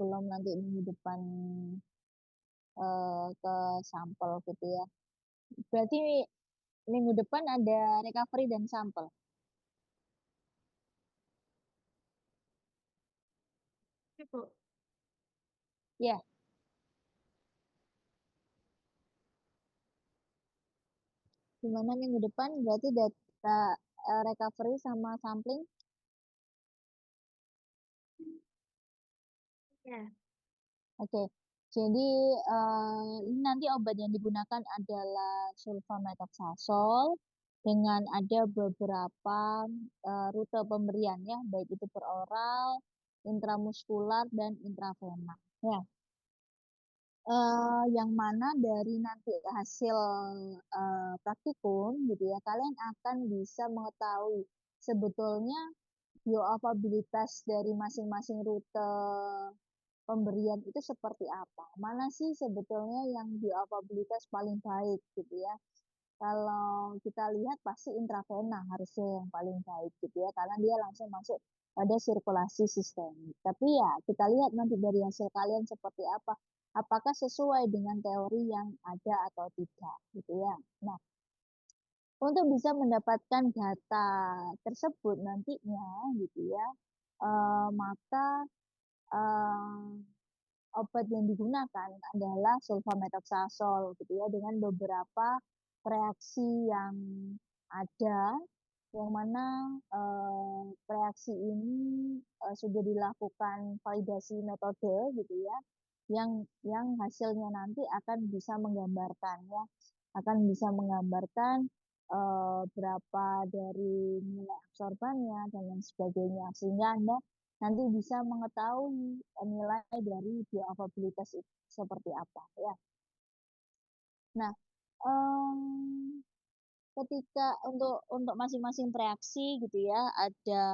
sebelum nanti minggu depan ke sampel gitu ya. Berarti minggu depan ada recovery dan sampel. Iya, Bu. Ya, gimana minggu depan berarti data recovery sama sampling. Ya. Oke, jadi ini nanti obat yang digunakan adalah sulfamethoxazole dengan ada beberapa rute pemberian ya, baik itu per oral, intramuskular, dan intravena. Ya, yang mana dari nanti hasil praktikum gitu ya, kalian akan bisa mengetahui sebetulnya bioavailabilitas dari masing-masing rute pemberian itu seperti apa. Mana sih sebetulnya yang bioavailabilitas paling baik gitu ya. Kalau kita lihat pasti intravena harusnya yang paling baik gitu ya, karena dia langsung masuk pada sirkulasi sistemik. Tapi ya kita lihat nanti dari hasil kalian seperti apa. Apakah sesuai dengan teori yang ada atau tidak gitu ya. Nah, untuk bisa mendapatkan data tersebut nantinya gitu ya, maka eh, obat yang digunakan adalah sulfamethoxazole gitu ya dengan beberapa reaksi yang ada yang mana reaksi ini sudah dilakukan validasi metode gitu ya yang hasilnya nanti akan bisa menggambarkan ya akan bisa menggambarkan berapa dari nilai absorbannya dan lain sebagainya sehingga Anda nanti bisa mengetahui nilai dari bioavailabilitas itu seperti apa ya. Nah, em, ketika untuk masing-masing reaksi gitu ya ada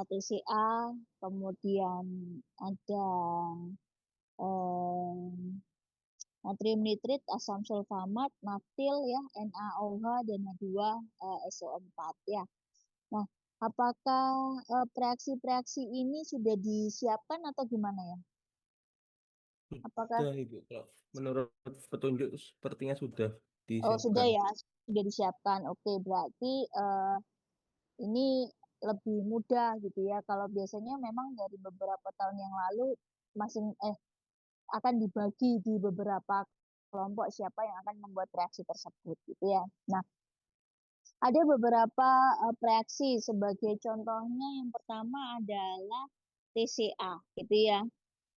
TCA, kemudian ada em, natrium nitrit, asam sulfamat, naftil ya, NaOH dan H2 SO4 ya. Nah, apakah reaksi-reaksi ini sudah disiapkan atau gimana ya? Apakah Sudah Ibu, kalau menurut petunjuk sepertinya sudah sudah disiapkan. ya, sudah disiapkan. Oke, berarti ini lebih mudah gitu ya. Kalau biasanya memang dari beberapa tahun yang lalu masing akan dibagi di beberapa kelompok siapa yang akan membuat reaksi tersebut gitu ya. Nah, ada beberapa reaksi sebagai contohnya yang pertama adalah TCA gitu ya.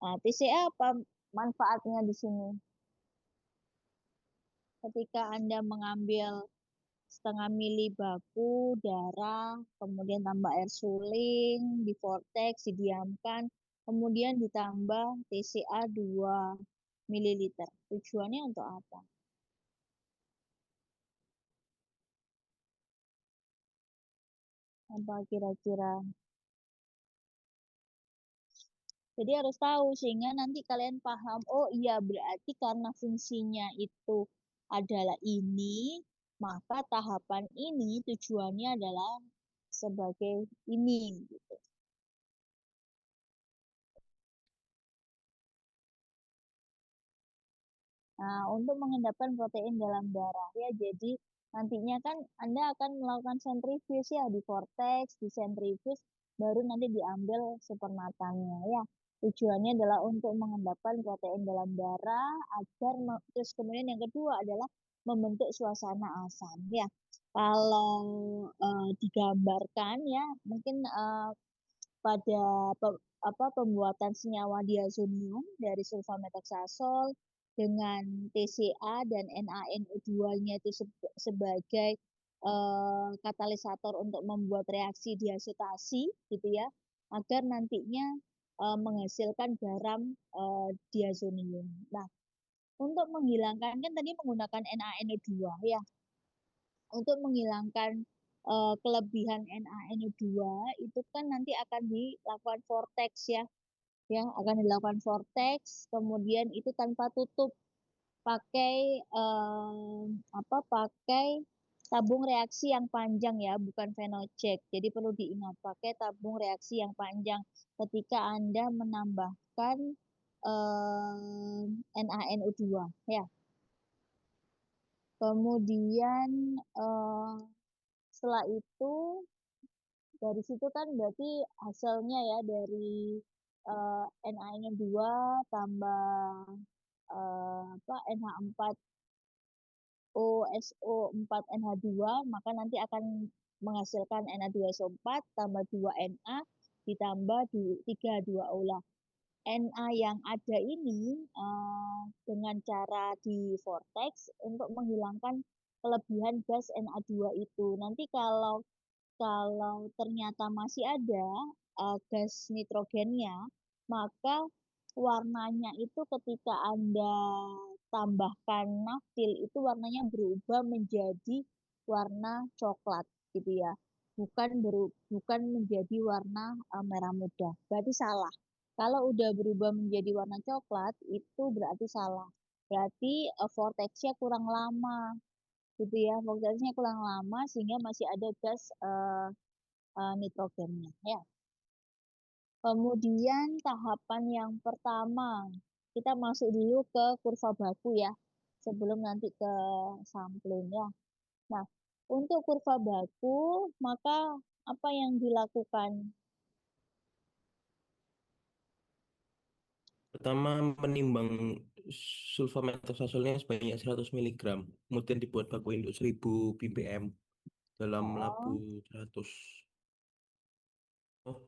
Nah, TCA apa manfaatnya di sini? Ketika Anda mengambil setengah mili baku darah, kemudian tambah air suling, di vortex, didiamkan, kemudian ditambah TCA 2 mililiter. Tujuannya untuk apa? Apa kira-kira? Jadi harus tahu sehingga nanti kalian paham, oh iya berarti karena fungsinya itu adalah ini, maka tahapan ini tujuannya adalah sebagai ini gitu. Nah, untuk mengendapkan protein dalam darah ya, jadi nantinya kan Anda akan melakukan sentrifuge ya di vortex, di sentrifuge, baru nanti diambil supernatannya ya. Tujuannya adalah untuk mengendapkan protein dalam darah agar terus kemudian yang kedua adalah membentuk suasana asam ya. Kalau digambarkan ya, mungkin pada pembuatan senyawa diazonium dari sulfamethoxazole dengan TCA dan NaNO2-nya itu sebagai katalisator untuk membuat reaksi diasitasi gitu ya agar nantinya menghasilkan garam diazonium. Nah, untuk menghilangkan kan tadi menggunakan NaNO2 ya. Untuk menghilangkan kelebihan NaNO2 itu kan nanti akan dilakukan vortex ya. Ya, akan dilakukan vortex, kemudian itu tanpa tutup pakai pakai tabung reaksi yang panjang ya, bukan fenojet. Jadi perlu diingat pakai tabung reaksi yang panjang ketika Anda menambahkan NaNO2 ya. Kemudian setelah itu dari situ kan berarti hasilnya ya dari NaNO2 tambah apa NH4OSO4NH2 maka nanti akan menghasilkan Na2SO4 tambah 2Na ditambah 3H2O lah. Na yang ada ini dengan cara di vortex untuk menghilangkan kelebihan gas Na2 itu. Nanti kalau kalau ternyata masih ada gas nitrogennya, maka warnanya itu ketika Anda tambahkan naftil itu warnanya berubah menjadi warna coklat gitu ya. Bukan menjadi warna merah muda. Berarti salah. Kalau udah berubah menjadi warna coklat itu berarti salah. Berarti vortexnya kurang lama gitu ya. Vortexnya kurang lama sehingga masih ada gas nitrogennya ya. Kemudian tahapan yang pertama, kita masuk dulu ke kurva baku ya, sebelum nanti ke sampling ya. Nah, untuk kurva baku, maka apa yang dilakukan? Pertama menimbang sulfamethoxasolnya sebanyak 100 mg, kemudian dibuat baku induk 1000 ppm dalam labu Oh, 100. Oh,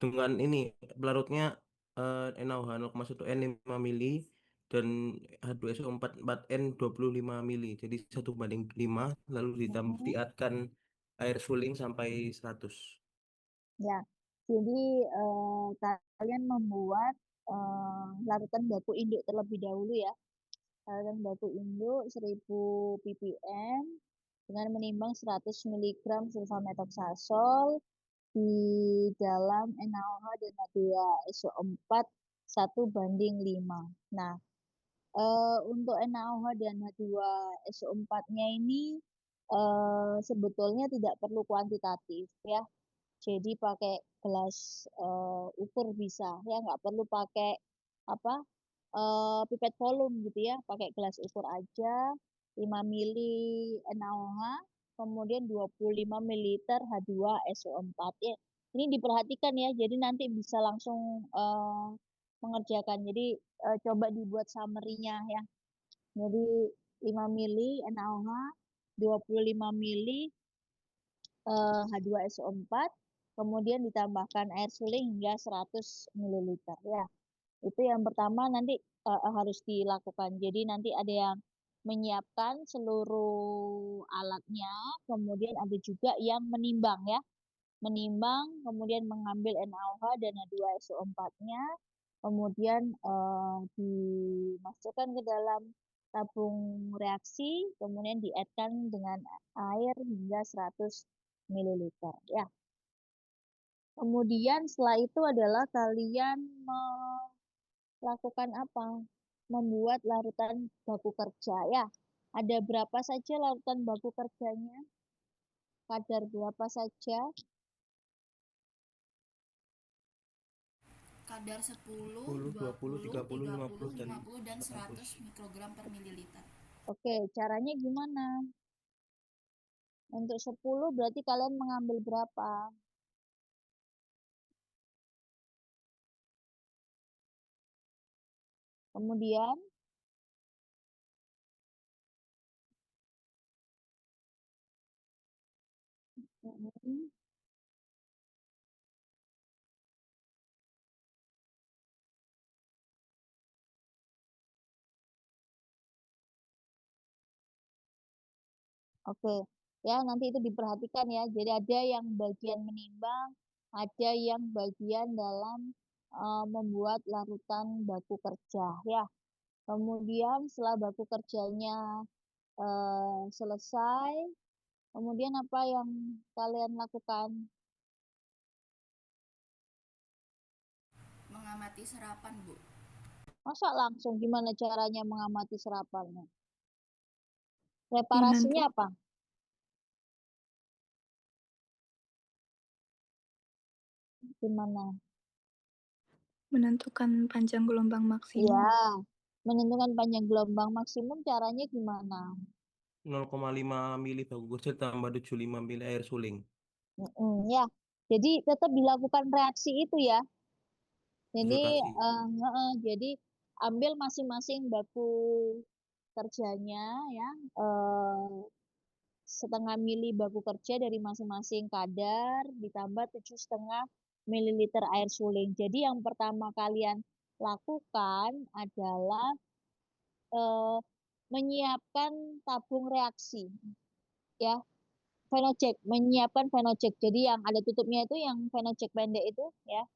dengan ini pelarutnya NaOH 0,1 N 5 mili dan H2SO4 4N 25 mili. Jadi 1:5 lalu mm, diatkan air suling sampai 100. ya. Jadi kalian membuat larutan baku induk terlebih dahulu ya. Larutan baku induk 1000 ppm dengan menimbang 100 mg sulfamethoxazole di dalam NaOH dan H2SO4 1:5. Nah, untuk NaOH dan H2SO4-nya ini sebetulnya tidak perlu kuantitatif ya. Jadi pakai gelas ukur bisa ya, nggak perlu pakai apa pipet volume gitu ya, pakai gelas ukur aja 5 mili NaOH, kemudian 25 mililiter H2SO4 ya. Ini diperhatikan ya, jadi nanti bisa langsung mengerjakan. Jadi coba dibuat summary-nya ya. Jadi 5 mili NaOH, 25 mili H2SO4, kemudian ditambahkan air suling hingga 100 mililiter ya. Itu yang pertama nanti harus dilakukan. Jadi nanti ada yang menyiapkan seluruh alatnya, kemudian ada juga yang menimbang ya. Menimbang, kemudian mengambil NaOH dan H2SO4-nya, kemudian dimasukkan ke dalam tabung reaksi, kemudian diaddkan dengan air hingga 100 mililiter ya. Kemudian setelah itu adalah kalian melakukan apa? Membuat larutan baku kerja ya. Ada berapa saja larutan baku kerjanya? Kadar berapa saja? Kadar 10, 10, 20, 20, 30, 30, 50 dan 50, dan 100. 100 mikrogram per mililiter. Oke, caranya gimana? Untuk 10 berarti kalian mengambil berapa? Kemudian, mm, oke. Ya, nanti itu diperhatikan ya. Jadi ada yang bagian menimbang, ada yang bagian dalam membuat larutan baku kerja ya. Kemudian setelah baku kerjanya selesai, kemudian apa yang kalian lakukan? Mengamati serapan, Bu. Masa langsung gimana caranya mengamati serapannya? Menentu Reparasinya apa? Gimana? Menentukan panjang gelombang maksimum. Ya, menentukan panjang gelombang maksimum caranya gimana? 0,5 mili baku kerja tambah 75 mili air suling. Ya, jadi tetap dilakukan reaksi itu ya. Jadi, Konsultasi. jadi ambil masing-masing baku kerjanya ya, setengah mili baku kerja dari masing-masing kadar ditambah 7,5 ml air suling. Jadi yang pertama kalian lakukan adalah menyiapkan tabung reaksi ya, Phenoject, menyiapkan Phenoject. Jadi yang ada tutupnya itu yang Phenoject pendek itu ya.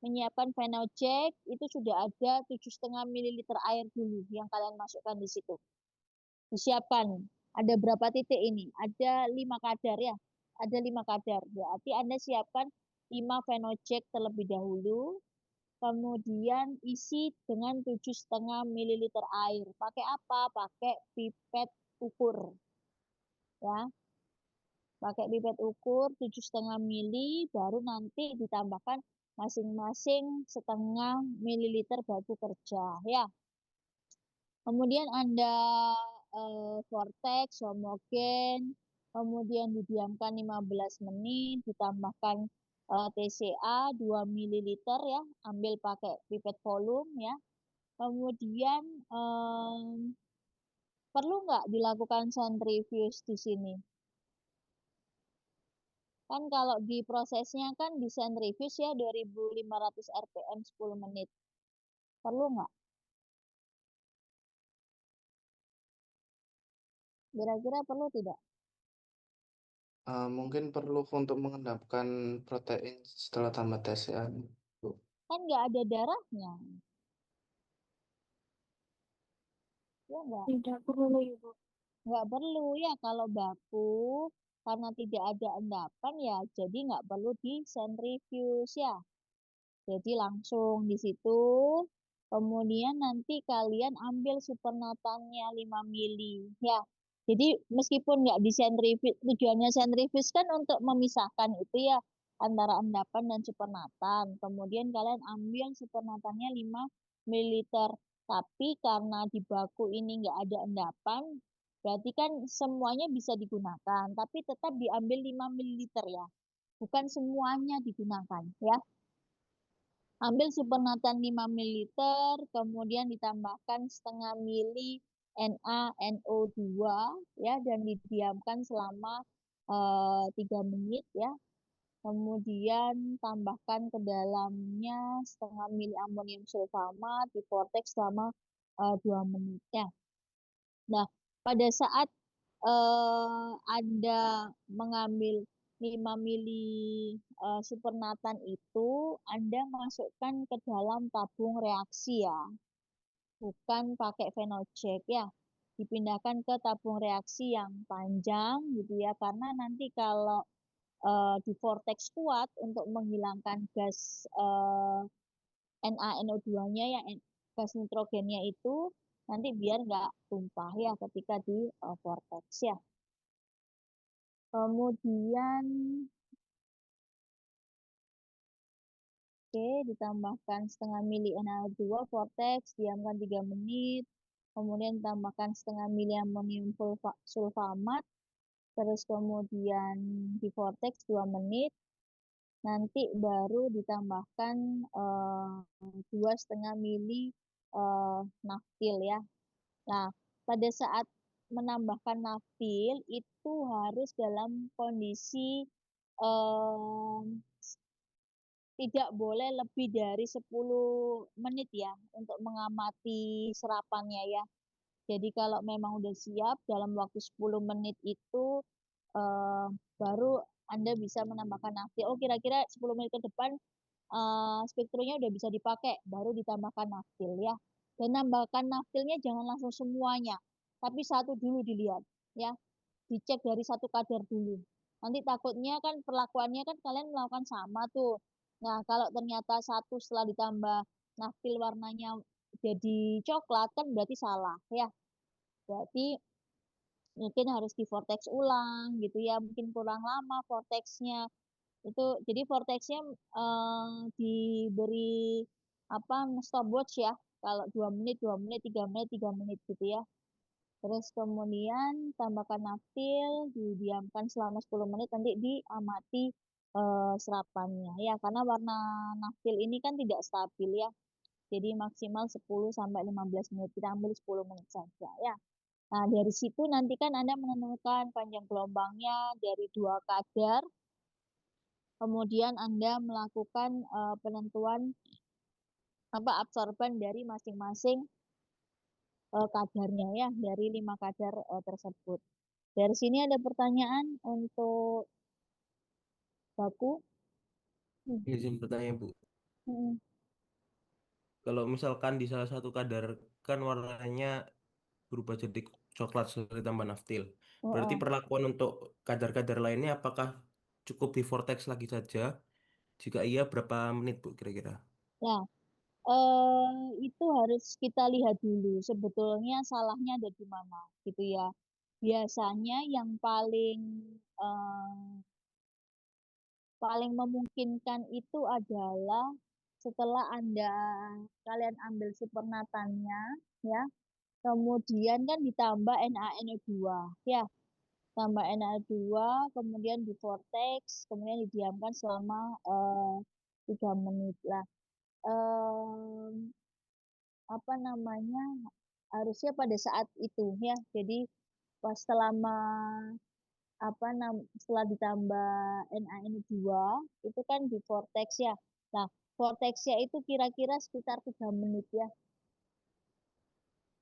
Menyiapkan Phenoject itu sudah ada 7,5 ml air dulu yang kalian masukkan di situ. Disiapkan. Ada berapa titik ini? Ada 5 kadar ya. Ada 5 kadar. Berarti Anda siapkan 5 Phenoject terlebih dahulu. Kemudian isi dengan 7,5 ml air. Pakai apa? Pakai pipet ukur. Ya. Pakai pipet ukur 7,5 mili, baru nanti ditambahkan masing-masing setengah mililiter baku kerja ya. Kemudian Anda vortex homogen, kemudian didiamkan 15 menit, ditambahkan TCA 2 ml ya, ambil pakai pipet volume ya. Kemudian perlu nggak dilakukan centrifuge di sini? Kan kalau di prosesnya kan di centrifuge ya 2500 rpm 10 menit. Perlu nggak? Kira-kira perlu tidak? Mungkin perlu untuk mengendapkan protein setelah tambah TCA, Bu. Kan nggak ada darahnya. Ya nggak? Tidak perlu, Ibu. Nggak perlu ya kalau baku. Karena tidak ada endapan ya, jadi nggak perlu di centrifuge ya. Jadi langsung di situ. Kemudian nanti kalian ambil supernatannya 5 mili. Ya, jadi meskipun nggak di centrifuge, tujuannya centrifuge kan untuk memisahkan itu ya antara endapan dan supernatan. Kemudian kalian ambil supernatannya 5 ml. Tapi karena di baku ini nggak ada endapan, berarti kan semuanya bisa digunakan. Tapi tetap diambil 5 ml ya. Bukan semuanya digunakan ya. Ambil supernatan 5 ml, kemudian ditambahkan setengah mili NaNO2 ya, dan didiamkan selama 3 menit ya. Kemudian tambahkan ke dalamnya setengah mili amonium sulfamat di vortex selama 2 menit ya. Nah, pada saat Anda mengambil 5 mili supernatan itu, Anda masukkan ke dalam tabung reaksi ya. Bukan pakai Phenoject ya. Dipindahkan ke tabung reaksi yang panjang gitu ya. Karena nanti kalau di vortex kuat untuk menghilangkan gas NaNO2-nya ya, gas nitrogennya itu nanti biar nggak tumpah ya ketika di vortex ya. Kemudian ditambahkan setengah mili NaO2 vortex, diamkan 3 menit. Kemudian tambahkan setengah mili amonium sulfamat, terus kemudian di vortex 2 menit. Nanti baru ditambahkan 2,5 mili naftil ya. Nah, pada saat menambahkan naftil itu harus dalam kondisi tidak boleh lebih dari 10 menit ya untuk mengamati serapannya ya. Jadi kalau memang udah siap dalam waktu 10 menit itu baru Anda bisa menambahkan naftil. Oh, kira-kira 10 menit ke depan spektrumnya udah bisa dipakai, baru ditambahkan naftil ya. Dan nambahkan naftilnya jangan langsung semuanya, tapi satu dulu dilihat ya. Dicek dari satu kadar dulu. Nanti takutnya kan perlakuannya kan kalian melakukan sama tuh. Nah, kalau ternyata satu setelah ditambah naftil warnanya jadi coklat kan berarti salah ya. Berarti mungkin harus di vortex ulang gitu ya. Mungkin kurang lama vortexnya. Itu jadi vortexnya diberi apa stopwatch ya. Kalau 2 menit, 2 menit, 3 menit, 3 menit gitu ya. Terus kemudian tambahkan naftil, didiamkan selama 10 menit, nanti diamati serapannya ya. Karena warna naftil ini kan tidak stabil ya. Jadi maksimal 10 sampai 15 menit. Kita ambil 10 menit saja ya. Nah, dari situ nanti kan Anda menemukan panjang gelombangnya dari 2 kadar. Kemudian Anda melakukan penentuan apa absorban dari masing-masing kadarnya ya, dari 5 kadar tersebut. Dari sini ada pertanyaan untuk baku. Izin bertanya Bu, Hmm. kalau misalkan di salah satu kadar kan warnanya berubah jadi coklat setelah ditambah naftil. Oh, Berarti oh. perlakuan untuk kadar-kadar lainnya apakah cukup di vortex lagi saja? Jika iya, berapa menit Bu kira-kira? Nah, itu harus kita lihat dulu sebetulnya salahnya ada di mana gitu ya. Biasanya yang paling memungkinkan itu adalah setelah kalian ambil supernatannya ya, kemudian kan ditambah NaNO2 ya, tambah NaNO2, kemudian di vortex, kemudian didiamkan selama 3 menit lah. Em, apa namanya, harusnya pada saat itu ya, jadi pas setelah ditambah NaNO2 itu kan di vortex ya. Nah, vortexnya itu kira-kira sekitar 3 menit ya.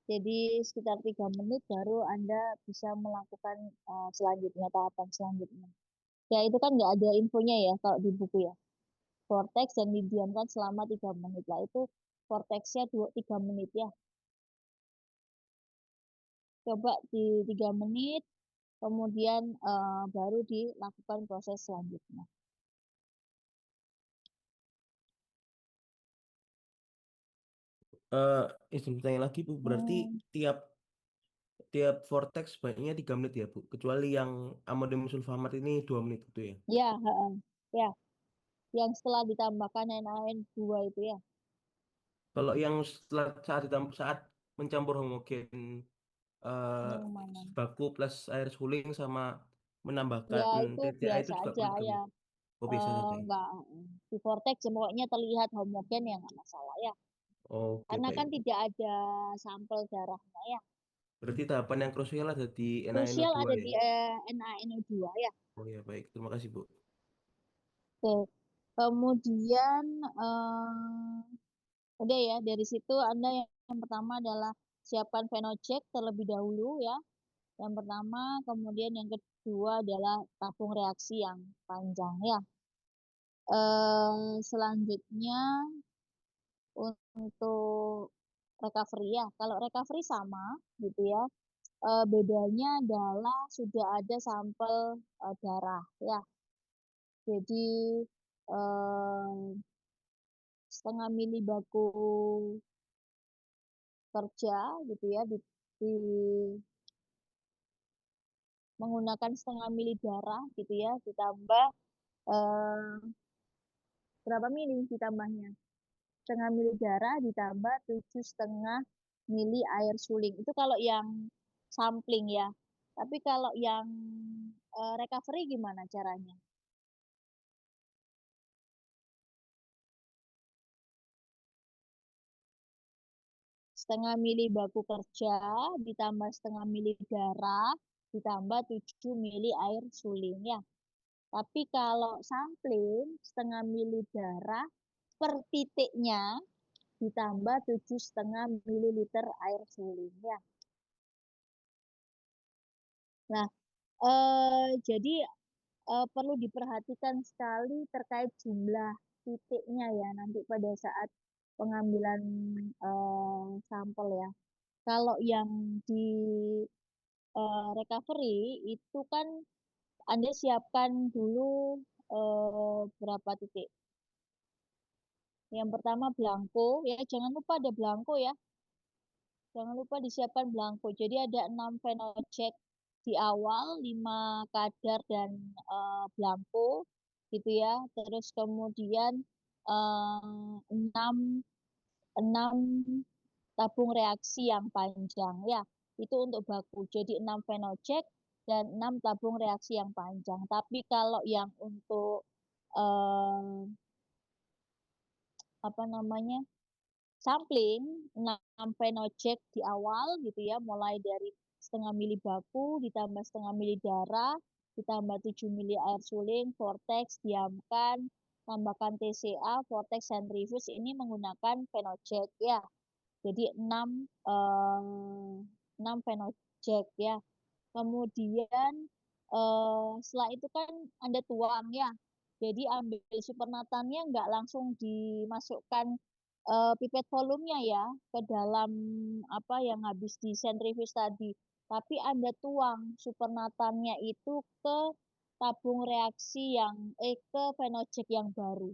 Jadi sekitar 3 menit baru Anda bisa melakukan selanjutnya, tahapan selanjutnya. Ya itu kan nggak ada infonya ya kalau di buku ya. Vortex dan didiamkan selama 3 menit lah. Itu vortexnya 3 menit ya. Coba di 3 menit, kemudian baru dilakukan proses selanjutnya. Eh, izin bertanya lagi Bu, berarti Hmm, tiap tiap vortex baiknya 3 menit ya Bu, kecuali yang amonium sulfamat ini 2 menit gitu ya. ya, ya, yang setelah ditambahkan NaN2 itu ya. Kalau yang setelah saat mencampur homogen Yang mana? baku plus air suling sama Ya menambahkan itu TCA itu biasa juga aja perlu 3 ya. menit. Oh bisa saja ya. Enggak, di vortex pokoknya terlihat homogen ya nggak masalah ya. Oke Karena kan baik. tidak ada sampel darahnya ya. Berarti tahapan yang krusial ada di Krusial NaNO2 ada ya. di NaNO2 ya. Oh ya baik, terima kasih Bu. Oke. Kemudian udah ya, dari situ Anda yang pertama adalah siapkan phenocheck terlebih dahulu ya. Yang pertama, kemudian yang kedua adalah tabung reaksi yang panjang ya. Selanjutnya untuk recovery ya. Kalau recovery sama gitu ya. Bedanya adalah sudah ada sampel darah ya. Jadi eh, setengah mili baku kerja gitu ya menggunakan setengah mili darah gitu ya, ditambah eh, berapa mili ditambahnya? Setengah mili darah ditambah 7,5 mili air suling. Itu kalau yang sampling ya. Tapi kalau yang recovery gimana caranya? Setengah mili baku kerja ditambah setengah mili darah ditambah 7 mili air suling ya. Tapi kalau sampling setengah mili darah per titiknya ditambah 7,5 mililiter air suling ya. Nah, jadi perlu diperhatikan sekali terkait jumlah titiknya ya nanti pada saat pengambilan sampel ya. Kalau yang di recovery itu kan Anda siapkan dulu berapa titik. Yang pertama blanko ya, jangan lupa ada blanko ya. Jangan lupa disiapkan blanko. Jadi ada 6 phenocheck di awal, 5 kadar dan blanko. gitu ya. Terus kemudian 6 tabung reaksi yang panjang ya. Itu untuk baku. Jadi 6 phenoject dan 6 tabung reaksi yang panjang. Tapi kalau yang untuk apa namanya? Sampling 6 phenoject di awal gitu ya, mulai dari setengah mili baku ditambah setengah mili darah ditambah 7 mili air suling, vortex, diamkan, tambahkan TCA, vortex centrifuge ini menggunakan phenoject ya. Jadi 6 phenoject ya. Kemudian setelah itu kan Anda tuang ya. Jadi ambil supernatannya nggak langsung dimasukkan pipet volumenya ya ke dalam apa yang habis di centrifuge tadi. Tapi Anda tuang supernatannya itu ke tabung reaksi yang ke phenoject yang baru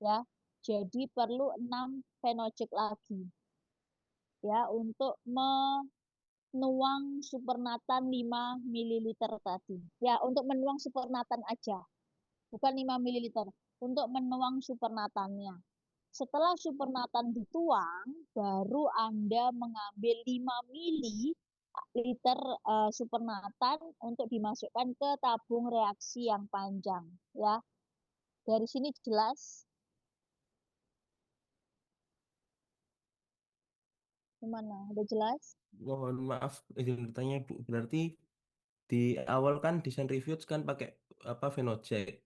ya. Jadi perlu 6 phenoject lagi ya untuk menuang supernatan 5 ml tadi. Ya, untuk menuang supernatan aja. Bukan 5 ml. Untuk menuang supernatannya. Setelah supernatan dituang, baru Anda mengambil 5 ml supernatan untuk dimasukkan ke tabung reaksi yang panjang. Ya, dari sini jelas. Gimana? Udah jelas? Mohon maaf izin bertanya Bu. Berarti di awal kan di centrifuge kan pakai apa phenoject.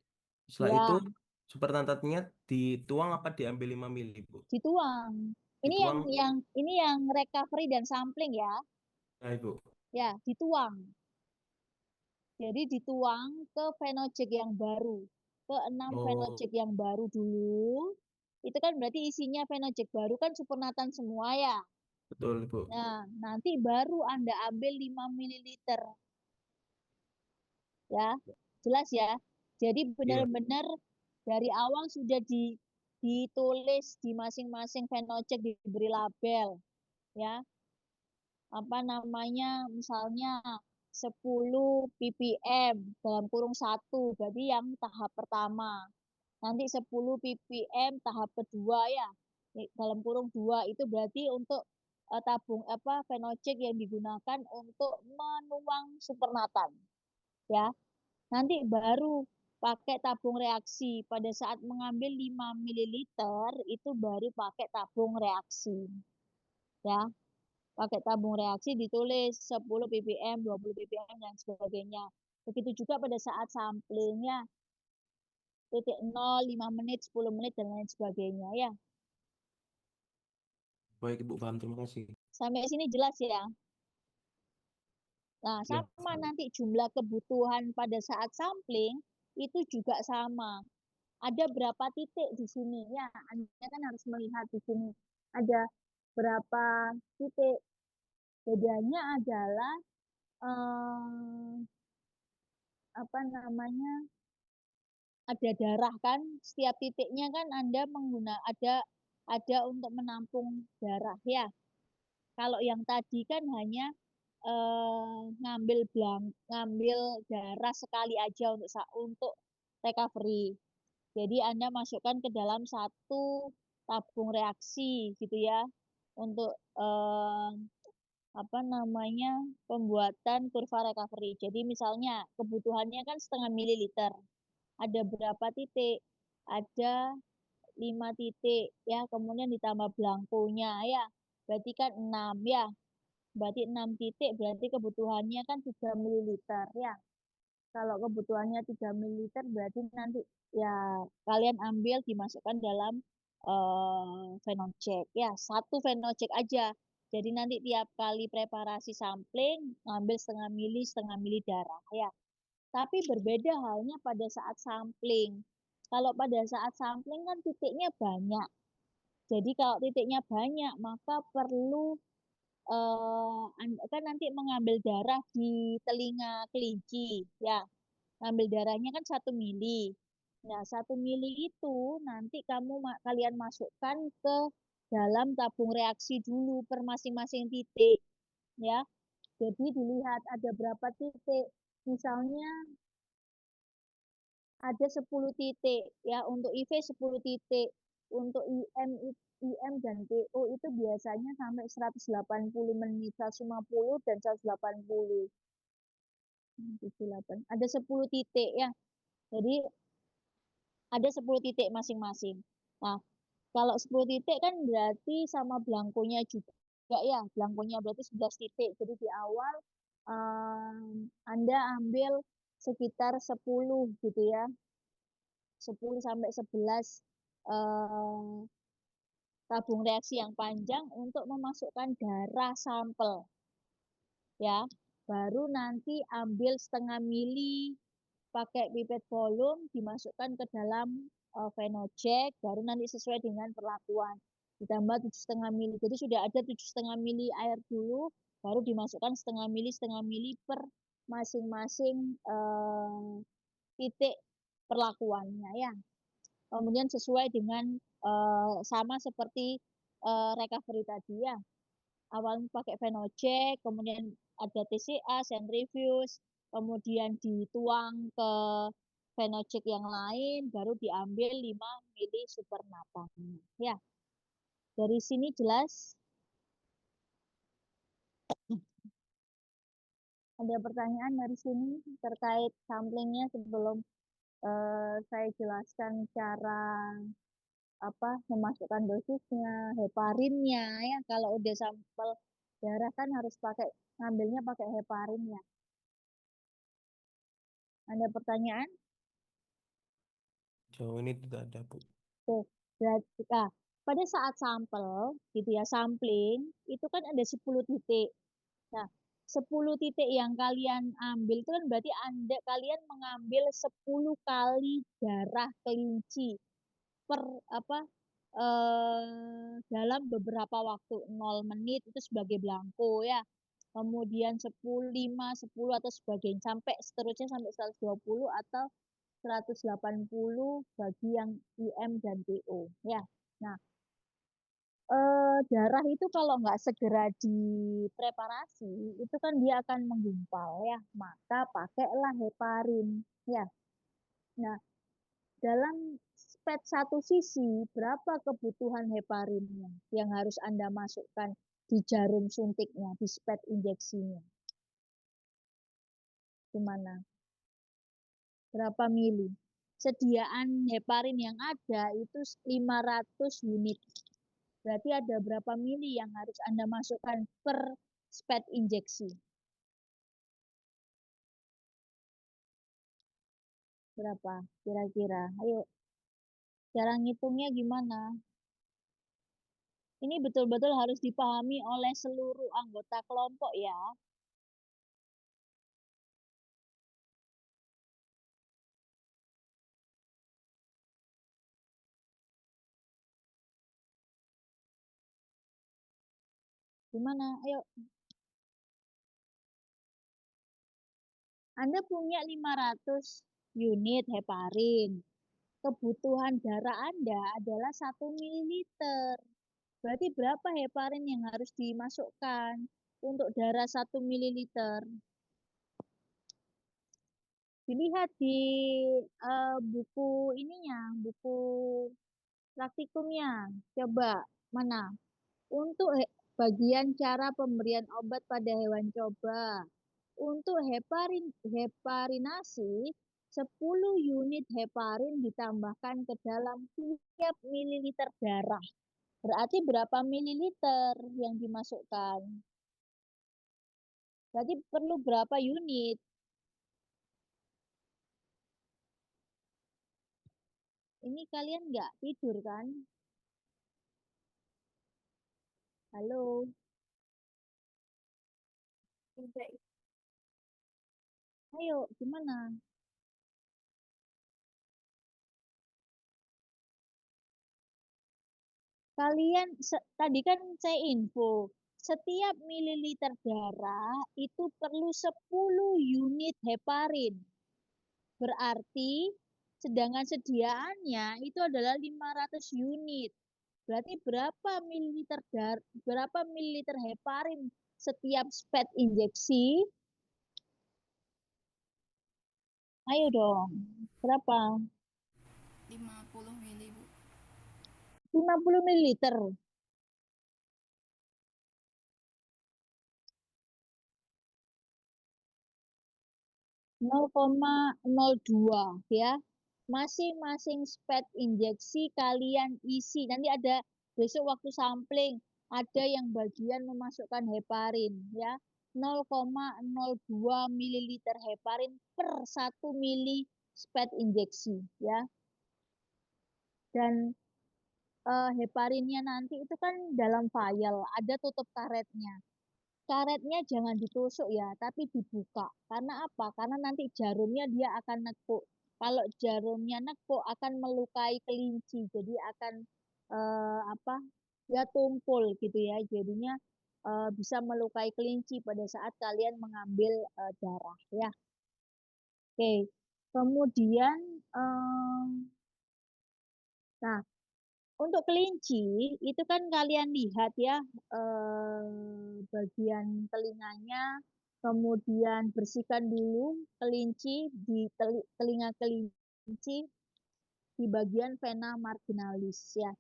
Setelah itu Ya, supernatannya dituang apa diambil 5 mili Bu? dituang. Ini Dituang. yang recovery dan sampling ya. Nah, Ibu. Ya, dituang. Jadi dituang ke phenoject yang baru. Ke 6 Oh, phenoject yang baru dulu. Itu kan berarti isinya phenoject baru kan supernatan semua ya. betul Ibu. Nah, nanti baru Anda ambil 5 ml. Ya, jelas ya. Jadi Iya, benar-benar dari awal sudah ditulis di masing-masing phenoject diberi label. Ya, apa namanya, misalnya 10 ppm dalam kurung 1, berarti yang tahap pertama. Nanti 10 ppm tahap kedua ya, dalam kurung 2 itu berarti untuk tabung apa phenoject yang digunakan untuk menuang supernatan. Ya, nanti baru pakai tabung reaksi. Pada saat mengambil 5 ml itu baru pakai tabung reaksi. Ya, pakai tabung reaksi ditulis 10 ppm, 20 ppm, dan sebagainya. Begitu juga pada saat samplingnya, titik 0, 5 menit, 10 menit, dan lain sebagainya ya. baik Ibu paham. Terima kasih. Sampai sini jelas ya. Nah, Ya, sama nanti jumlah kebutuhan pada saat sampling itu juga sama. Ada berapa titik di sini ya? Anda kan harus melihat di sini ada berapa titik. Bedanya adalah apa namanya, ada darah kan, setiap titiknya kan Anda ada untuk menampung darah ya. Kalau yang tadi kan hanya ngambil darah sekali aja untuk recovery. Jadi Anda masukkan ke dalam satu tabung reaksi gitu ya untuk apa namanya, pembuatan kurva recovery. Jadi misalnya kebutuhannya kan setengah mililiter. Ada berapa titik? Ada 5 titik ya, kemudian ditambah belangkonya ya. Berarti kan 6 ya. Berarti 6 titik berarti kebutuhannya kan 3 mililiter ya. Kalau kebutuhannya 3 mililiter berarti nanti ya kalian ambil dimasukkan dalam phenoject ya, satu phenoject aja. Jadi nanti tiap kali preparasi sampling ngambil setengah mili darah ya. Tapi berbeda halnya pada saat sampling. Kalau pada saat sampling kan titiknya banyak. Jadi kalau titiknya banyak maka perlu kan nanti mengambil darah di telinga kelinci ya. Ambil darahnya kan 1 mili. Nah, 1 mili itu nanti kalian masukkan ke dalam tabung reaksi dulu per masing-masing titik. Ya, jadi dilihat ada berapa titik. Misalnya ada 10 titik ya, untuk IV 10 titik, untuk IM dan TO itu biasanya sampai 180 menit, 150 dan 180. 78. Ada 10 titik ya. Jadi ada 10 titik masing-masing. Nah, kalau 10 titik kan berarti sama belangkonya juga ya, belangkonya berarti 11 titik. Jadi di awal Anda ambil sekitar 10 gitu ya. 10 sampai 11 tabung reaksi yang panjang untuk memasukkan darah sampel. Ya, baru nanti ambil setengah mili pakai pipet volume dimasukkan ke dalam Venojack, baru nanti sesuai dengan perlakuan ditambah 7,5 mili. Jadi sudah ada 7,5 mili air dulu, baru dimasukkan setengah mili per masing-masing titik perlakuannya ya. Kemudian sesuai dengan sama seperti recovery tadi ya. Awalnya pakai Venojack, kemudian ada TCA, centrifuge, kemudian dituang ke Venojack yang lain, baru diambil 5 mili supernatang. Ya, dari sini jelas. Ada pertanyaan dari sini terkait samplingnya sebelum saya jelaskan cara memasukkan dosisnya, heparinnya ya. Kalau udah sampel darah kan harus ngambilnya pakai heparinnya. Ada pertanyaan? Jauh ini tidak ada, Bu. Oke, berarti pada saat sampel gitu ya, sampling itu kan ada 10 titik. Nah, 10 titik yang kalian ambil itu kan berarti kalian mengambil 10 kali darah kelinci per dalam beberapa waktu, 0 menit itu sebagai belangko ya. Kemudian 10, 5, 10 atau sebagainya sampai seterusnya sampai 120 atau 180 bagi yang IM dan TO ya. Nah, darah itu kalau nggak segera dipreparasi itu kan dia akan menggumpal ya, maka pakailah heparin ya. Nah, dalam SPED satu sisi berapa kebutuhan heparinnya yang harus Anda masukkan di jarum suntiknya, di SPED injeksinya? Gimana? Berapa mili? Sediaan heparin yang ada itu 500 unit. Berarti ada berapa mili yang harus Anda masukkan per SPED injeksi? Berapa kira-kira? Ayo, cara ngitungnya gimana? Ini betul-betul harus dipahami oleh seluruh anggota kelompok ya. Gimana? Ayo. Anda punya 500 unit heparin. Kebutuhan darah Anda adalah 1 mililiter. Berarti berapa heparin yang harus dimasukkan untuk darah 1 mililiter? Dilihat di buku ininya, buku praktikumnya. Coba mana? Untuk bagian cara pemberian obat pada hewan coba. Untuk heparinasi, 10 unit heparin ditambahkan ke dalam tiap mililiter darah. Berarti berapa mililiter yang dimasukkan? Berarti perlu berapa unit? Ini kalian nggak tidur kan? Halo? Ayo, gimana? Kalian tadi kan saya info, setiap mililiter darah itu perlu 10 unit heparin. Berarti sedangkan sediaannya itu adalah 500 unit. Berarti berapa mililiter heparin setiap SPED injeksi? Ayo dong. Berapa? 50 mili, Bu. 50 mililiter. Nol koma nol dua ya. Masing-masing spet injeksi kalian isi. Nanti ada besok waktu sampling ada yang bagian memasukkan heparin ya. 0,02 mililiter heparin per 1 mili spet injeksi ya. Dan heparinnya nanti itu kan dalam vial, ada tutup karetnya. Karetnya jangan ditusuk ya, tapi dibuka. Karena apa? Karena nanti jarumnya dia akan nekuk. Kalau jarumnya nekuk akan melukai kelinci, jadi akan apa? Ya tumpul gitu ya. Jadinya bisa melukai kelinci pada saat kalian mengambil darah ya. Oke. Kemudian nah, untuk kelinci itu kan kalian lihat ya bagian telinganya, kemudian bersihkan dulu kelinci di telinga kelinci di bagian vena marginalis ya.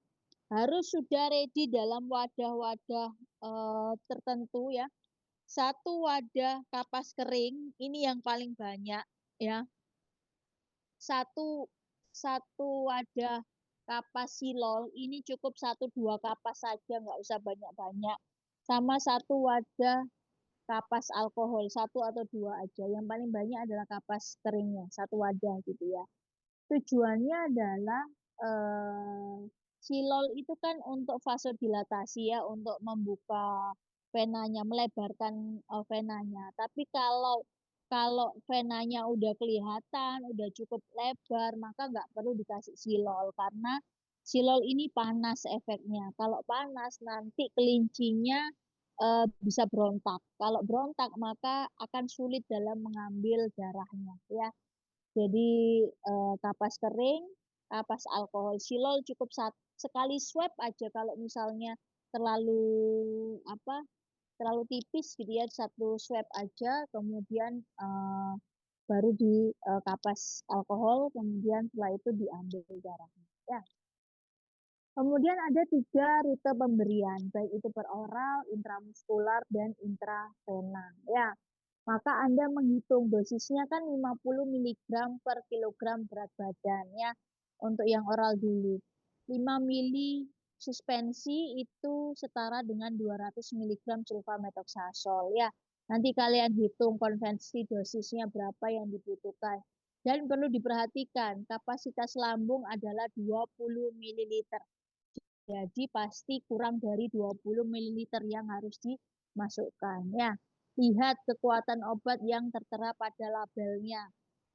Harus sudah ready dalam wadah-wadah tertentu ya. Satu wadah kapas kering ini yang paling banyak ya. Satu wadah kapas silol ini cukup 1-2 kapas saja, nggak usah banyak-banyak. Sama satu wadah kapas alkohol, 1 atau 2 aja. Yang paling banyak adalah kapas keringnya, 1 wadah gitu ya. Tujuannya adalah silol itu kan untuk vasodilatasi ya, untuk membuka venanya, melebarkan venanya. Tapi kalau kalau venanya udah kelihatan, udah cukup lebar, maka nggak perlu dikasih silol karena silol ini panas efeknya. Kalau panas nanti kelincinya bisa berontak. Kalau berontak maka akan sulit dalam mengambil darahnya ya. Jadi kapas kering, kapas alkohol, silol cukup sekali swab aja kalau misalnya terlalu apa terlalu tipis gitu ya, 1 swab aja, kemudian baru di kapas alkohol, kemudian setelah itu diambil darahnya. Ya. Kemudian ada 3 rute pemberian, baik itu per oral, intramuskular, dan intravena. Ya, maka Anda menghitung dosisnya kan 50 mg per kilogram berat badan ya, untuk yang oral dulu. 5 mili suspensi itu setara dengan 200 mg sulfamethoxazole ya. Nanti kalian hitung konvensi dosisnya berapa yang dibutuhkan. Dan perlu diperhatikan, kapasitas lambung adalah 20 ml. Jadi pasti kurang dari 20 ml yang harus dimasukkan ya. Lihat kekuatan obat yang tertera pada labelnya.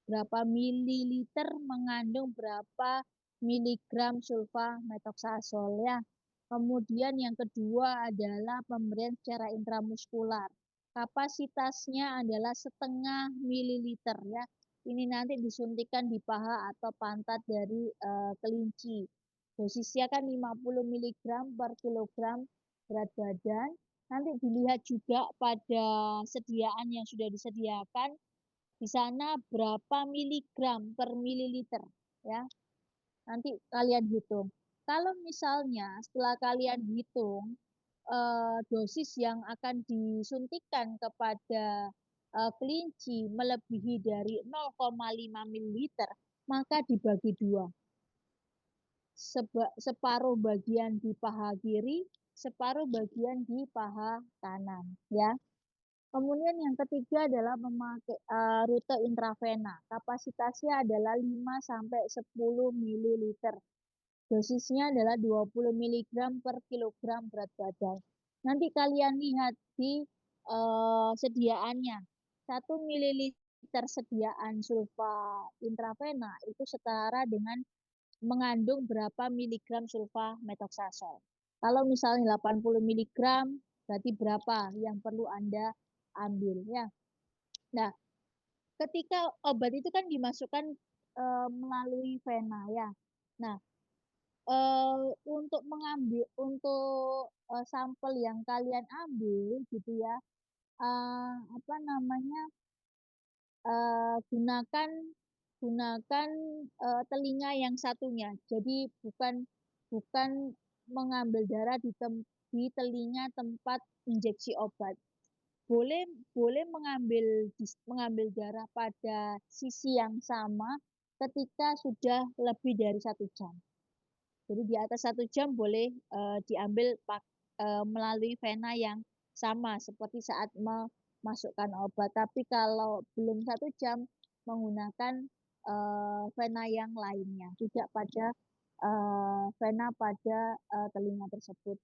Berapa mililiter mengandung berapa miligram sulfamethoxazole ya. Kemudian yang kedua adalah pemberian secara intramuskular. Kapasitasnya adalah 0,5 mililiter ya. Ini nanti disuntikan di paha atau pantat dari kelinci. Dosisnya kan 50 mg per kilogram berat badan. Nanti dilihat juga pada sediaan yang sudah disediakan di sana berapa miligram per mililiter ya. Nanti kalian hitung. Kalau misalnya setelah kalian hitung dosis yang akan disuntikan kepada kelinci melebihi dari 0,5 mililiter, maka dibagi 2. Separuh bagian di paha kiri, separuh bagian di paha kanan ya. Kemudian yang ketiga adalah memakai rute intravena. Kapasitasnya adalah 5 sampai 10 ml. Dosisnya adalah 20 mg per kilogram berat badan. Nanti kalian lihat di sediaannya. 1 ml sediaan sulfa intravena itu setara dengan mengandung berapa miligram sulfamethoxazole. Kalau misalnya 80 mg, berarti berapa yang perlu Anda ambil ya. Nah, ketika obat itu kan dimasukkan melalui vena ya. Nah, untuk mengambil sampel yang kalian ambil gitu ya, apa namanya, gunakan gunakan telinga yang satunya. Jadi bukan mengambil darah di telinga tempat injeksi obat. Boleh mengambil darah pada sisi yang sama ketika sudah lebih dari 1 jam. Jadi di atas 1 jam boleh diambil melalui vena yang sama seperti saat memasukkan obat. Tapi kalau belum 1 jam menggunakan vena yang lainnya, tidak pada vena pada telinga tersebut.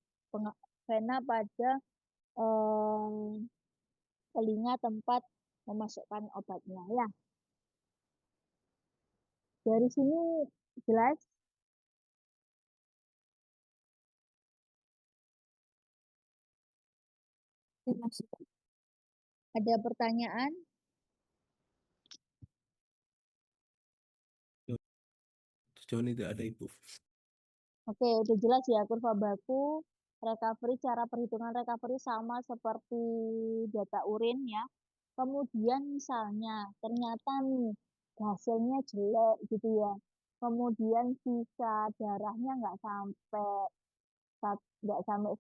Vena pada telinga tempat memasukkan obatnya ya. Dari sini jelas? Ada pertanyaan? Sejauh ini tidak ada, Ibu. Oke, udah jelas ya kurva baku, recovery, cara perhitungan recovery sama seperti data urin ya. Kemudian misalnya ternyata nih hasilnya jelek gitu ya. Kemudian sisa darahnya nggak sampai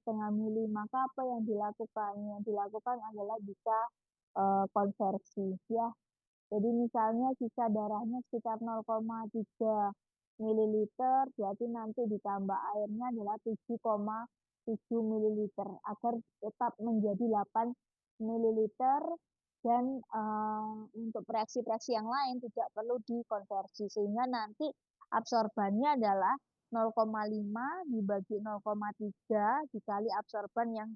setengah mili, maka apa yang dilakukan? Yang dilakukan adalah bisa konversi ya. Jadi misalnya sisa darahnya sekitar 0,3 ml, berarti nanti ditambah airnya adalah 7,7 ml agar tetap menjadi 8 ml dan untuk reaksi-reaksi yang lain tidak perlu dikonversi sehingga nanti absorbannya adalah 0,5 dibagi 0,3 dikali absorban yang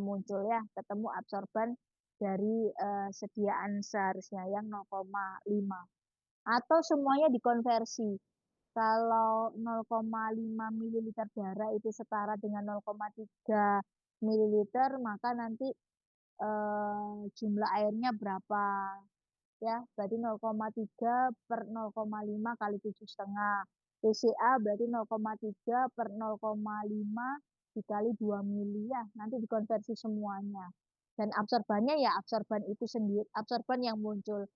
muncul ya, ketemu absorban dari sediaan seharusnya yang 0,5 atau semuanya dikonversi. Kalau 0,5 ml darah itu setara dengan 0,3 ml, maka nanti jumlah airnya berapa ya, berarti 0,3 per 0,5 kali 7,5. PCA berarti 0,3 per 0,5 dikali 2 mili ya, nanti dikonversi semuanya. Dan absorbannya ya absorban itu sendiri, absorban yang muncul.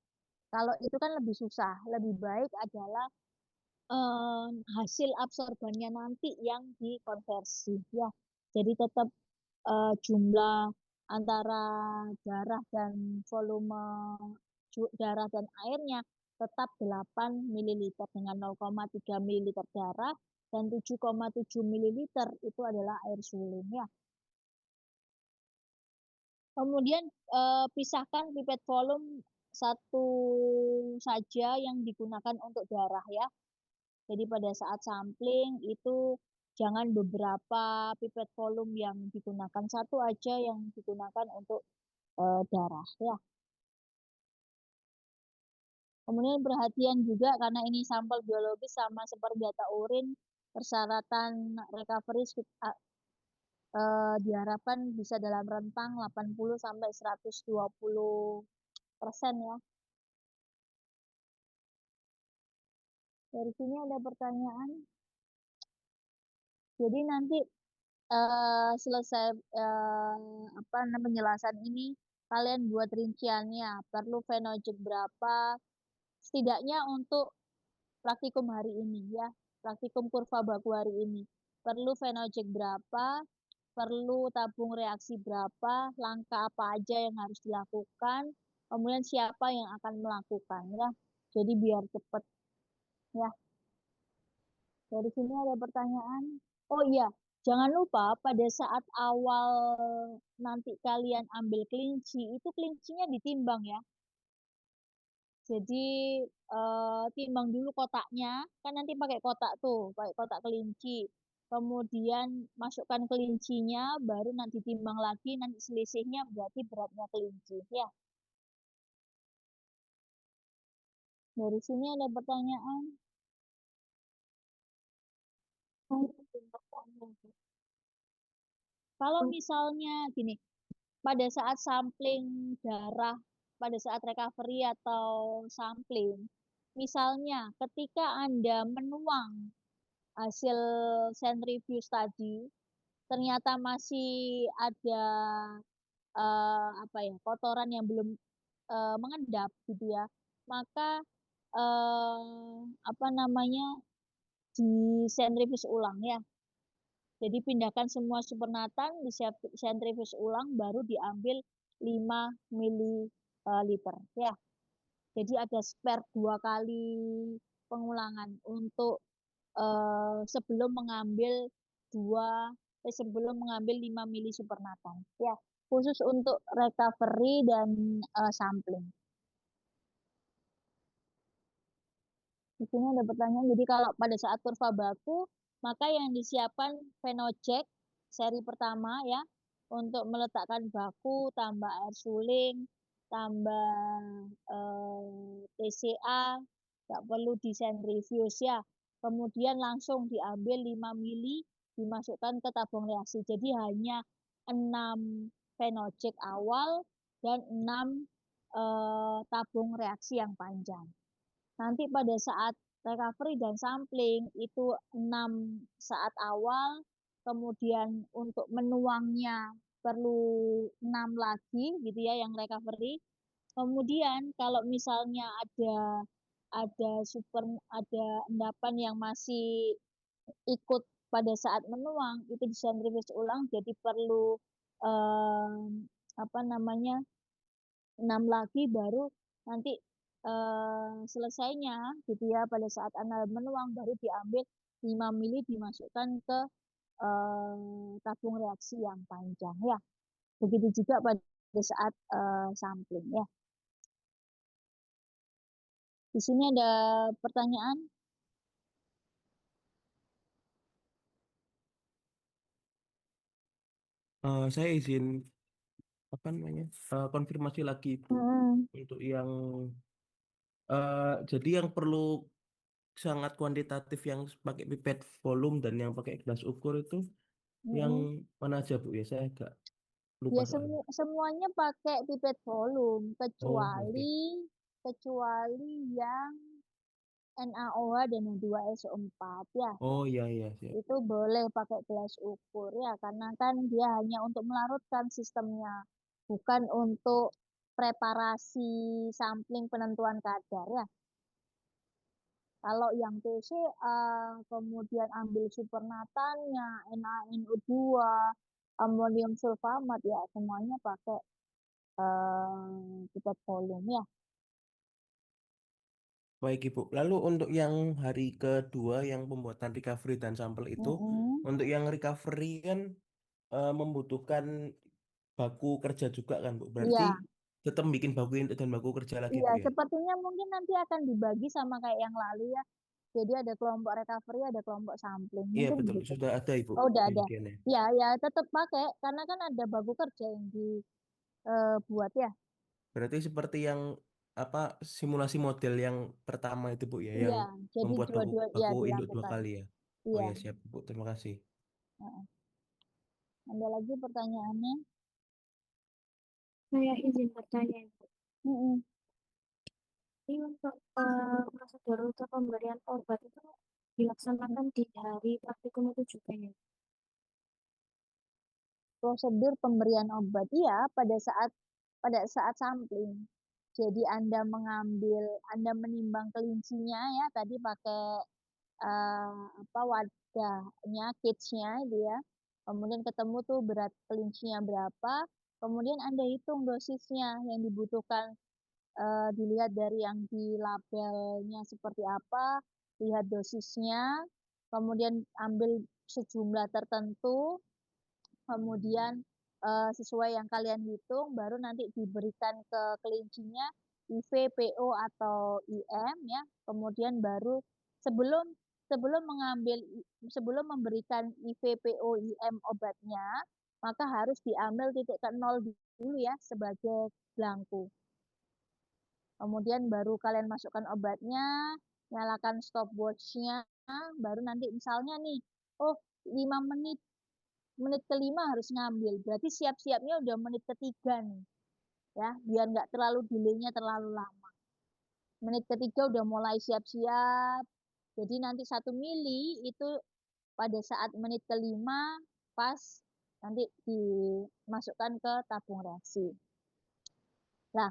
Kalau itu kan lebih susah, lebih baik adalah hasil absorbannya nanti yang dikonversi ya. Jadi tetap jumlah antara darah dan volume darah dan airnya tetap 8 ml dengan 0,3 ml darah dan 7,7 ml itu adalah air suling ya. Kemudian pisahkan pipet volume satu saja yang digunakan untuk darah ya. Jadi pada saat sampling itu jangan beberapa pipet volume yang digunakan, satu aja yang digunakan untuk darah ya. Kemudian perhatian juga karena ini sampel biologis sama seperti data urin, persyaratan recovery diharapkan bisa dalam rentang 80 sampai 120% ya. Dari sini ada pertanyaan. Jadi nanti selesai penjelasan ini kalian buat rinciannya, perlu fenojek berapa setidaknya untuk praktikum hari ini ya, praktikum kurva baku hari ini. Perlu fenojek berapa, perlu tabung reaksi berapa, langkah apa aja yang harus dilakukan, kemudian siapa yang akan melakukan ya. Jadi biar cepat ya. Dari sini ada pertanyaan. Oh iya, jangan lupa pada saat awal nanti kalian ambil kelinci, itu kelincinya ditimbang ya. Jadi timbang dulu kotaknya, kan nanti pakai kotak tuh, pakai kotak kelinci. Kemudian masukkan kelincinya, baru nanti timbang lagi, nanti selisihnya berarti beratnya kelinci ya. Dari sini ada pertanyaan. Kalau misalnya gini, pada saat sampling darah, pada saat recovery atau sampling, misalnya ketika Anda menuang hasil centrifuge tadi, ternyata masih ada kotoran yang belum mengendap gitu ya, maka apa namanya, disentrifuge ulang ya. Jadi pindahkan semua supernatan, disentrifuge ulang, baru diambil 5 ml ya. Jadi ada spare 2 kali pengulangan untuk sebelum mengambil 5 mili supernatan ya, khusus untuk recovery dan sampling. Di sini ada pertanyaan, jadi kalau pada saat kurva baku, maka yang disiapkan Phenojack seri pertama ya, untuk meletakkan baku, tambah air suling, tambah TCA, nggak perlu disentrifuge ya. Kemudian langsung diambil 5 mili, dimasukkan ke tabung reaksi. Jadi hanya 6 Phenojack awal dan 6 tabung reaksi yang panjang. Nanti pada saat recovery dan sampling itu 6 saat awal, kemudian untuk menuangnya perlu 6 lagi gitu ya yang recovery. Kemudian kalau misalnya ada endapan yang masih ikut pada saat menuang, itu disentrifuge ulang, jadi perlu apa namanya, 6 lagi, baru nanti selesainya gitu ya, pada saat Anda menuang baru diambil 5 mili, dimasukkan ke tabung reaksi yang panjang ya. Begitu juga pada saat sampling ya. Di sini ada pertanyaan. Saya izin apa namanya konfirmasi lagi Bu Hmm, untuk yang jadi yang perlu sangat kuantitatif yang pakai pipet volume dan yang pakai gelas ukur itu yang hmm. mana aja Bu ya, saya agak lupa Ya soalnya. semuanya pakai pipet volume, Oh oke. kecuali yang NaOH dan H2SO4 ya. Oh iya iya siap. Itu boleh pakai gelas ukur ya, karena kan dia hanya untuk melarutkan sistemnya, bukan untuk preparasi sampling penentuan kadar ya. Kalau yang TCA, kemudian ambil supernatannya, NaNO2, amonium sulfamat ya, semuanya pakai pipet volume ya. Baik Ibu. Lalu untuk yang hari kedua yang pembuatan recovery dan sampel itu, Mm-mm. untuk yang recovery kan membutuhkan baku kerja juga kan Bu. Berarti Iya, tetap bikin baku inti dan baku kerja lagi iya, Bu ya. sepertinya mungkin nanti akan dibagi sama kayak yang lalu ya. Jadi ada kelompok recovery, ada kelompok sampling. Iya Mungkin betul, begitu. sudah ada Ibu Oh, udah ada. penelitiannya. Ya, ya, tetap pakai karena kan ada baku kerja yang dibuat ya. Berarti seperti yang apa simulasi model yang pertama itu Bu ya, yang Iya, jadi membuat baku dua-dua ya baku induk 2 dilakukan. kali ya. Oh Iya. ya siap Bu, terima kasih. Heeh. Ada lagi pertanyaannya? Saya izin bertanya, Ibu. Mm-mm. Ini untuk prosedur untuk pemberian obat itu dilaksanakan di hari praktikum itu juga ya? Prosedur pemberian obat ya pada saat sampling. Jadi Anda menimbang kelincinya ya, tadi pakai apa wadahnya, cage-nya itu ya. Kemudian ketemu tuh berat kelincinya berapa. Kemudian Anda hitung dosisnya yang dibutuhkan, dilihat dari yang di labelnya seperti apa, lihat dosisnya, kemudian ambil sejumlah tertentu, kemudian sesuai yang kalian hitung, baru nanti diberikan ke kelincinya IV, PO atau IM ya. Kemudian baru sebelum sebelum mengambil sebelum memberikan IV, PO, IM obatnya, maka harus diambil titik ke 0 dulu ya sebagai belangku. Kemudian baru kalian masukkan obatnya, nyalakan stopwatch-nya, baru nanti misalnya nih, oh 5 menit, menit kelima harus ngambil, berarti siap-siapnya udah menit ketiga nih, ya, biar nggak terlalu delay-nya terlalu lama. Menit ketiga udah mulai siap-siap, jadi nanti 1 mili itu pada saat menit kelima pas nanti dimasukkan ke tabung reaksi. Nah,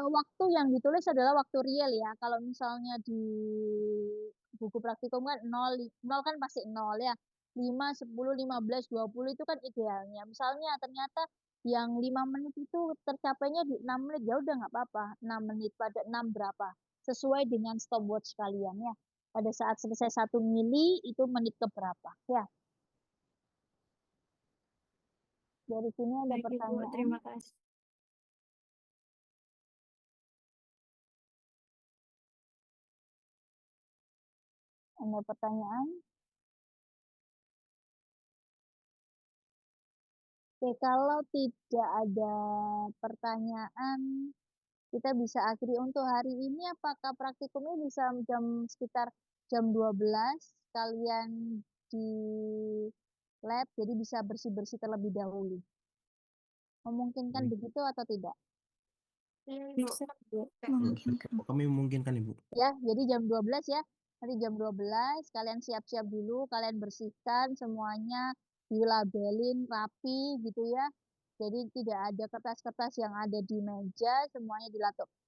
Waktu yang ditulis adalah waktu real ya. Kalau misalnya di buku praktikum kan 0, 0 kan pasti 0 ya. 5, 10, 15, 20 itu kan idealnya. Misalnya ternyata yang 5 menit itu tercapainya di 6 menit, ya udah nggak apa-apa. 6 menit pada 6 berapa? Sesuai dengan stopwatch kalian ya. Pada saat selesai 1 mili itu menit ke berapa ya. Dari sini ada Baik, Ibu. pertanyaan. Terima kasih. Ada pertanyaan? Oke, kalau tidak ada pertanyaan, kita bisa akhiri untuk hari ini. Apakah praktikumnya bisa sekitar jam 12 kalian di lab, jadi bisa bersih-bersih terlebih dahulu. Memungkinkan Baik. begitu atau tidak? Bisa, Bu. Kami memungkinkan Ibu. Ya, jadi jam 12 ya. Nanti jam 12 kalian siap-siap dulu, kalian bersihkan semuanya, dilabelin rapi gitu ya. Jadi tidak ada kertas-kertas yang ada di meja, semuanya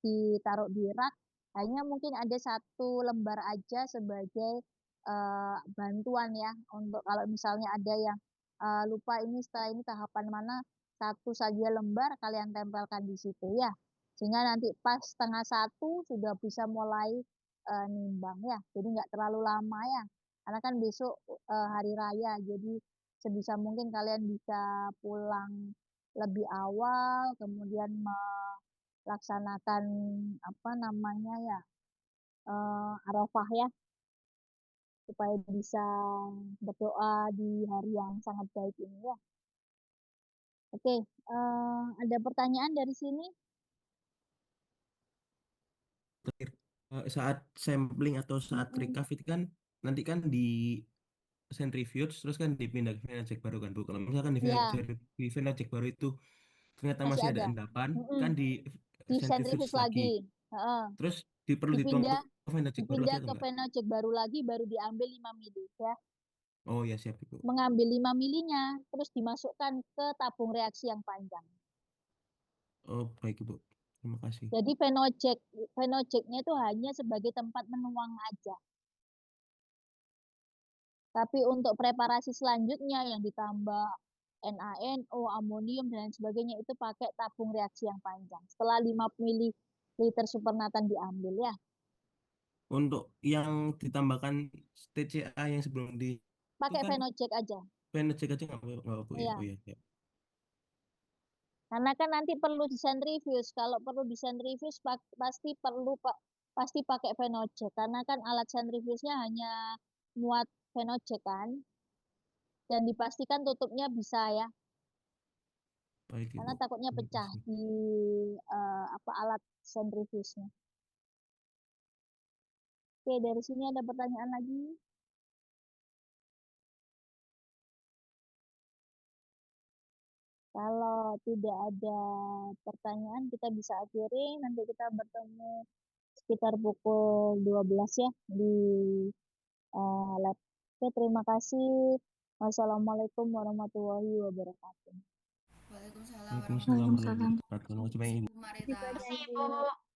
ditaruh di rak. Hanya mungkin ada 1 lembar aja sebagai bantuan ya, untuk kalau misalnya ada yang lupa ini setelah ini tahapan mana, 1 saja lembar kalian tempelkan di situ ya. Sehingga nanti pas setengah 1 sudah bisa mulai nimbang ya. Jadi nggak terlalu lama ya. Karena kan besok hari raya, jadi sebisa mungkin kalian bisa pulang lebih awal, kemudian melaksanakan apa namanya ya, Arafah ya, supaya bisa berdoa di hari yang sangat baik ini ya. Oke, ada pertanyaan dari sini? Terakhir, saat sampling atau saat recover itu kan nanti kan di centrifuge terus kan dipindah ke Fenojek baru kan Bu. Kalau misalkan Ya, di Fenojek baru itu ternyata masih masih ada ada. endapan, Mm-mm. kan di Di centrifuge sentrifuge lagi. lagi. Heeh. Terus perlu dituang Dipindah ke Fenojek baru lagi dipindah atau ke enggak? Fenojek baru lagi, baru diambil 5 mili ya. Oh ya siap Ibu. Mengambil 5 milinya, terus dimasukkan ke tabung reaksi yang panjang. Oh baik Ibu. Terima kasih. Jadi Fenojeknya itu hanya sebagai tempat menuang aja. Tapi untuk preparasi selanjutnya yang ditambah NaNO, amonium, dan lain sebagainya itu pakai tabung reaksi yang panjang. Setelah 5 ml supernatan diambil ya. Untuk yang ditambahkan TCA yang sebelum itu Pakai kan Fenojek aja. Fenojek aja nggak apa-apa ya. Iya. Oh ya. Ya. Karena kan nanti perlu disentrifuge. Kalau perlu disentrifuge pasti pakai Fenojek. Karena kan alat sentrifuge-nya hanya muat Fenojek kan. Dan dipastikan tutupnya bisa ya. Baik Karena Ibu. takutnya Terima pecah kasih. di alat sentrifuge-nya. Oke, dari sini ada pertanyaan lagi. Kalau tidak ada pertanyaan, kita bisa akhiri. Nanti kita bertemu sekitar pukul 12 ya di lab. Oke, terima kasih. Wassalamualaikum warahmatullahi wabarakatuh. Waalaikumsalam Waalaikumsalam warahmatullahi warahmatullahi Waalaikumsalam. wabarakatuh. Terima kasih banyak Ibu. wabarakatuh. Marita. Terima kasih, Bu.